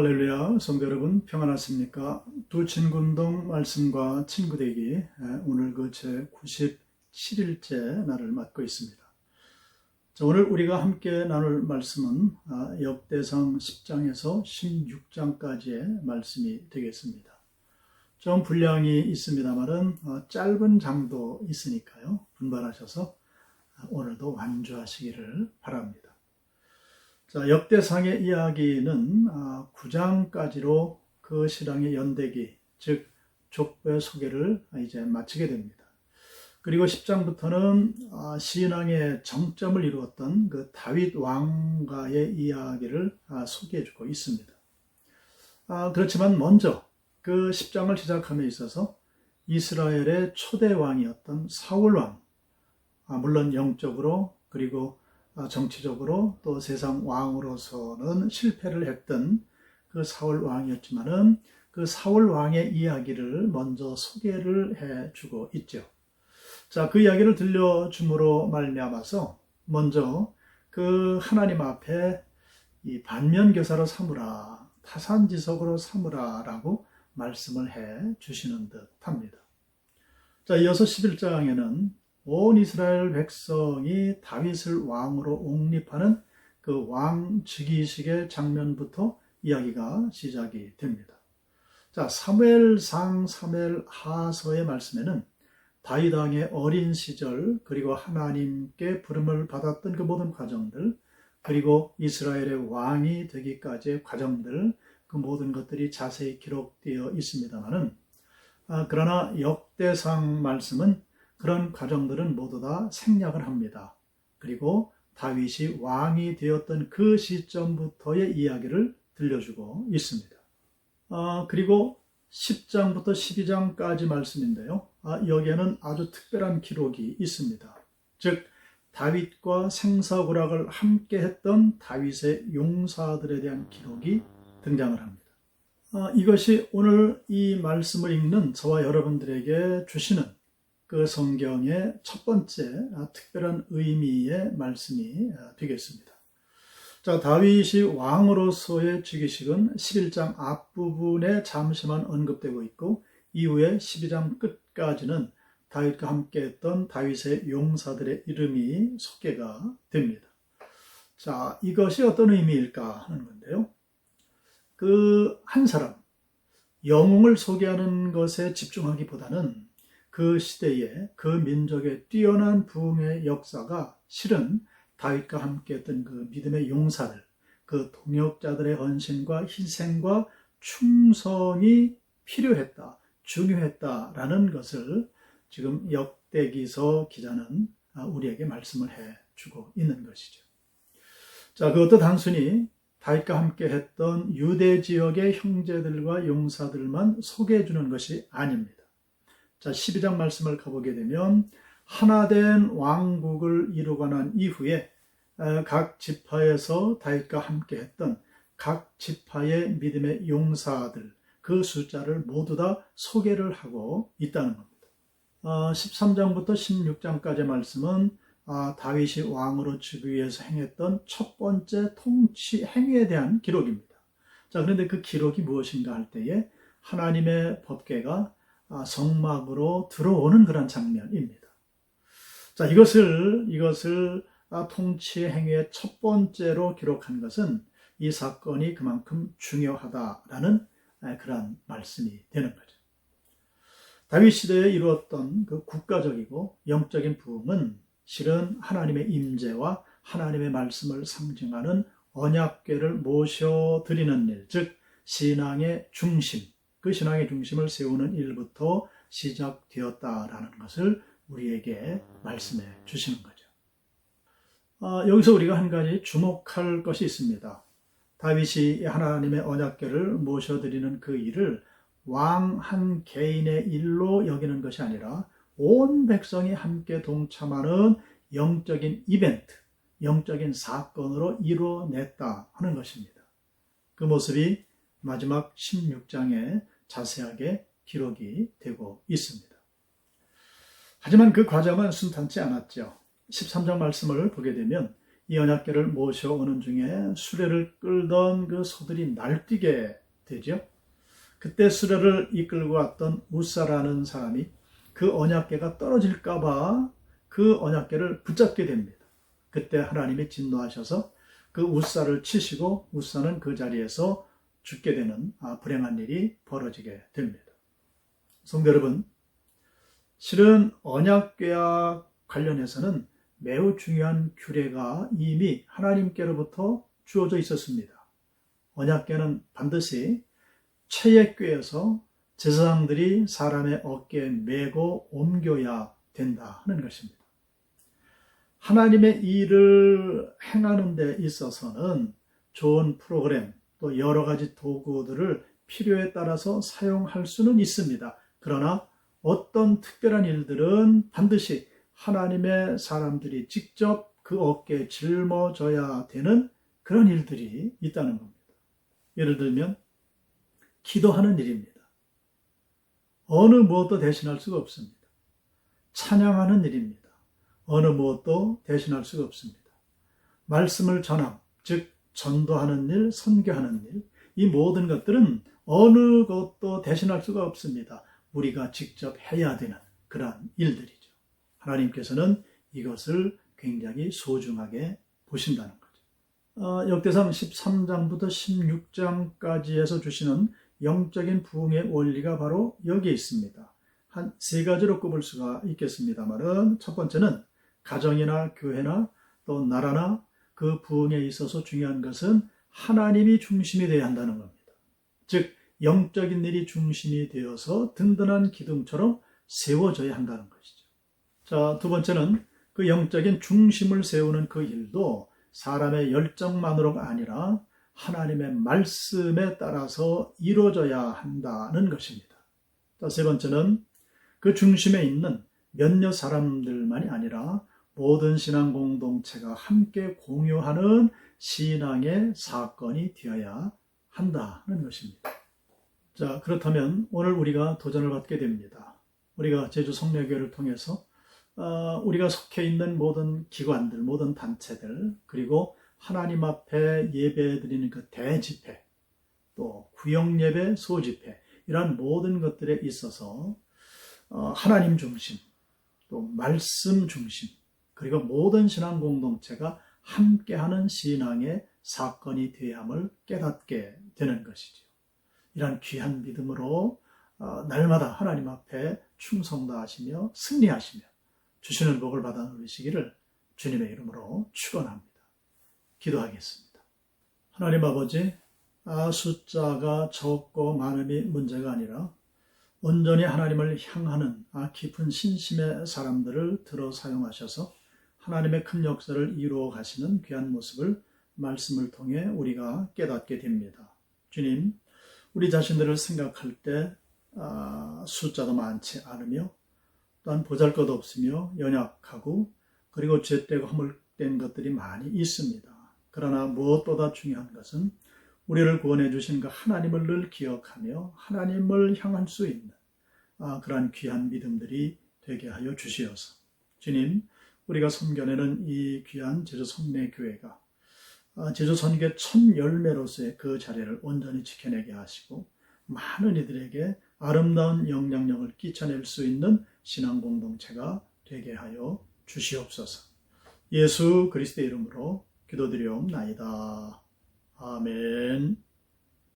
할렐루야, 성도 여러분 평안하십니까? 두 친구운동 말씀과 친구되기, 오늘 그 제 97일째 날을 맞고 있습니다. 자, 오늘 우리가 함께 나눌 말씀은 역대상 10장에서 16장까지의 말씀이 되겠습니다. 좀 분량이 있습니다만은 짧은 장도 있으니까요, 분발하셔서 오늘도 완주하시기를 바랍니다. 자, 역대상의 이야기는 9장까지로 그 신앙의 연대기, 즉 족보의 소개를 이제 마치게 됩니다. 그리고 10장부터는 신앙의 정점을 이루었던 그 다윗 왕가의 이야기를 소개해주고 있습니다. 그렇지만 먼저 그 10장을 시작함에 있어서 이스라엘의 초대 왕이었던 사울 왕, 물론 영적으로 그리고 정치적으로 또 세상 왕으로서는 실패를 했던 그 사울 왕이었지만은 그 사울 왕의 이야기를 먼저 소개를 해주고 있죠. 자, 그 이야기를 들려줌으로 말미암아서 먼저 그 하나님 앞에 이 반면교사로 삼으라, 타산지석으로 삼으라라고 말씀을 해 주시는 듯합니다. 자, 이어서 11장에는 온 이스라엘 백성이 다윗을 왕으로 옹립하는 그 왕 즉위식의 장면부터 이야기가 시작이 됩니다. 자, 사무엘상, 사무엘하서의 말씀에는 다윗 왕의 어린 시절, 그리고 하나님께 부름을 받았던 그 모든 과정들, 그리고 이스라엘의 왕이 되기까지의 과정들, 그 모든 것들이 자세히 기록되어 있습니다만은, 그러나 역대상 말씀은 그런 과정들은 모두 다 생략을 합니다. 그리고 다윗이 왕이 되었던 그 시점부터의 이야기를 들려주고 있습니다. 그리고 10장부터 12장까지 말씀인데요. 여기에는 아주 특별한 기록이 있습니다. 즉 다윗과 생사고락을 함께 했던 다윗의 용사들에 대한 기록이 등장을 합니다. 이것이 오늘 이 말씀을 읽는 저와 여러분들에게 주시는 그 성경의 첫 번째 특별한 의미의 말씀이 되겠습니다. 자, 다윗이 왕으로서의 즉위식은 11장 앞부분에 잠시만 언급되고 있고 이후에 12장 끝까지는 다윗과 함께했던 다윗의 용사들의 이름이 소개가 됩니다. 자, 이것이 어떤 의미일까 하는 건데요. 그 한 사람, 영웅을 소개하는 것에 집중하기보다는 그 시대에 그 민족의 뛰어난 부흥의 역사가 실은 다윗과 함께했던 그 믿음의 용사들, 그 동역자들의 헌신과 희생과 충성이 필요했다, 중요했다라는 것을 지금 역대기서 기자는 우리에게 말씀을 해주고 있는 것이죠. 자, 그것도 단순히 다윗과 함께했던 유대 지역의 형제들과 용사들만 소개해주는 것이 아닙니다. 자, 12장 말씀을 가보게 되면 하나된 왕국을 이루고 난 이후에 각 지파에서 다윗과 함께 했던 각 지파의 믿음의 용사들, 그 숫자를 모두 다 소개를 하고 있다는 겁니다. 13장부터 16장까지의 말씀은 다윗이 왕으로 즉위해서 행했던 첫 번째 통치 행위에 대한 기록입니다. 자, 그런데 그 기록이 무엇인가 할 때에 하나님의 법궤가 성막으로 들어오는 그런 장면입니다. 자, 이것을 통치 행위의 첫 번째로 기록한 것은 이 사건이 그만큼 중요하다라는 그런 말씀이 되는 거죠. 다윗 시대에 이루었던 그 국가적이고 영적인 부흥은 실은 하나님의 임재와 하나님의 말씀을 상징하는 언약궤를 모셔드리는 일, 즉 신앙의 중심, 그 신앙의 중심을 세우는 일부터 시작되었다라는 것을 우리에게 말씀해 주시는 거죠. 여기서 우리가 한 가지 주목할 것이 있습니다. 다윗이 하나님의 언약궤를 모셔드리는 그 일을 왕 한 개인의 일로 여기는 것이 아니라 온 백성이 함께 동참하는 영적인 이벤트, 영적인 사건으로 이루어냈다 하는 것입니다. 그 모습이 마지막 16장에 자세하게 기록이 되고 있습니다. 하지만 그 과정은 순탄치 않았죠. 13장 말씀을 보게 되면 이 언약궤를 모셔오는 중에 수레를 끌던 그 소들이 날뛰게 되죠. 그때 수레를 이끌고 왔던 우사라는 사람이 그 언약궤가 떨어질까봐 그 언약궤를 붙잡게 됩니다. 그때 하나님이 진노하셔서 그 우사를 치시고 우사는 그 자리에서 죽게 되는 불행한 일이 벌어지게 됩니다. 성도 여러분, 실은 언약궤와 관련해서는 매우 중요한 규례가 이미 하나님께로부터 주어져 있었습니다. 언약궤는 반드시 채액궤에서 제사장들이 사람의 어깨에 메고 옮겨야 된다 하는 것입니다. 하나님의 일을 행하는 데 있어서는 좋은 프로그램 또 여러 가지 도구들을 필요에 따라서 사용할 수는 있습니다. 그러나 어떤 특별한 일들은 반드시 하나님의 사람들이 직접 그 어깨에 짊어져야 되는 그런 일들이 있다는 겁니다. 예를 들면 기도하는 일입니다. 어느 무엇도 대신할 수가 없습니다. 찬양하는 일입니다. 어느 무엇도 대신할 수가 없습니다. 말씀을 전함, 즉 전도하는 일, 선교하는 일, 이 모든 것들은 어느 것도 대신할 수가 없습니다. 우리가 직접 해야 되는 그러한 일들이죠. 하나님께서는 이것을 굉장히 소중하게 보신다는 거죠. 역대상 13장부터 16장까지 해서 주시는 영적인 부흥의 원리가 바로 여기에 있습니다. 한 세 가지로 꼽을 수가 있겠습니다만은 첫 번째는 가정이나 교회나 또 나라나 그 부흥에 있어서 중요한 것은 하나님이 중심이 되어야 한다는 겁니다. 즉 영적인 일이 중심이 되어서 든든한 기둥처럼 세워져야 한다는 것이죠. 자, 두 번째는 그 영적인 중심을 세우는 그 일도 사람의 열정만으로가 아니라 하나님의 말씀에 따라서 이루어져야 한다는 것입니다. 자, 세 번째는 그 중심에 있는 몇몇 사람들만이 아니라 모든 신앙 공동체가 함께 공유하는 신앙의 사건이 되어야 한다는 것입니다. 자, 그렇다면 오늘 우리가 도전을 받게 됩니다. 우리가 제주 성례교회를 통해서 우리가 속해 있는 모든 기관들, 모든 단체들, 그리고 하나님 앞에 예배 드리는 그 대집회, 또 구역예배, 소집회, 이러한 모든 것들에 있어서 하나님 중심, 또 말씀 중심, 그리고 모든 신앙 공동체가 함께하는 신앙의 사건이 되어야 함을 깨닫게 되는 것이죠. 이러한 귀한 믿음으로 날마다 하나님 앞에 충성다하시며 승리하시며 주시는 복을 받아 누리시기를 주님의 이름으로 축원합니다. 기도하겠습니다. 하나님 아버지, 숫자가 적고 많음이 문제가 아니라 온전히 하나님을 향하는 깊은 신심의 사람들을 들어 사용하셔서 하나님의 큰 역사를 이루어 가시는 귀한 모습을 말씀을 통해 우리가 깨닫게 됩니다. 주님, 우리 자신들을 생각할 때 숫자도 많지 않으며 또한 보잘것 없으며 연약하고 그리고 죄되고 허물된 것들이 많이 있습니다. 그러나 무엇보다 중요한 것은 우리를 구원해 주신 그 하나님을 늘 기억하며 하나님을 향할 수 있는 그러한 귀한 믿음들이 되게 하여 주시옵소서. 주님, 우리가 섬겨내는 이 귀한 제주 성례교회가 제주 선교의 첫 열매로서의 그 자리를 온전히 지켜내게 하시고 많은 이들에게 아름다운 영향력을 끼쳐낼 수 있는 신앙 공동체가 되게 하여 주시옵소서. 예수 그리스도의 이름으로 기도드리옵나이다. 아멘.